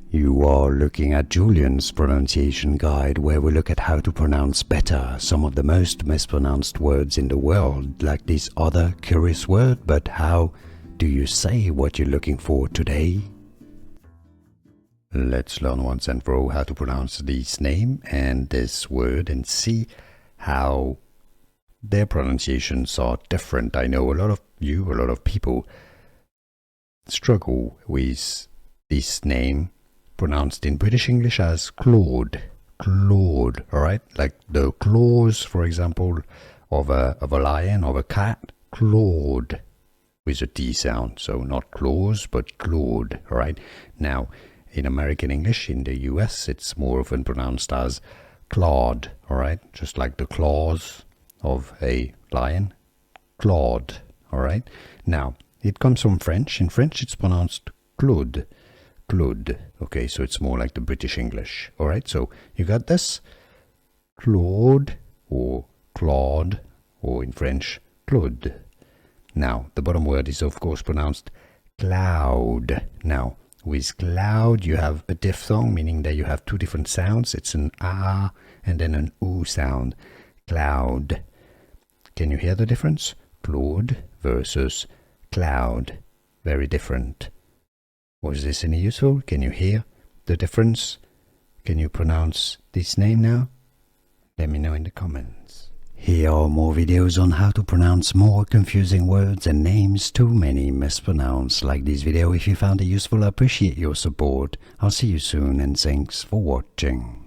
You are looking at Julian's pronunciation guide, where we look at how to pronounce better some of the most mispronounced words in the world, like this other curious word. But how do you say what you're looking for today? Let's learn once and for all how to pronounce this name and this word and see how their pronunciations are different. I know a lot of people struggle with this name pronounced in British English as Claude. Claude, alright? Like the claws, for example, of a lion, of a cat. Claude, with a T sound. So not claws, but Claude, alright? Now, in American English, in the US, it's more often pronounced as Claude, alright? Just like the claws of a lion. Claude, alright? Now, it comes from French. In French, it's pronounced Claude. Claude. Okay, so it's more like the British English. All right, so you got this? Claude or Claude, or in French, Claude. Now, the bottom word is of course pronounced cloud. Now, with cloud, you have a diphthong, meaning that you have two different sounds. It's an ah and then an oo sound. Cloud. Can you hear the difference? Claude versus cloud. Very different. Was this any useful? Can you hear the difference? Can you pronounce this name now? Let me know in the comments. Here are more videos on how to pronounce more confusing words and names too many mispronounced. Like this video if you found it useful. I appreciate your support. I'll see you soon and thanks for watching.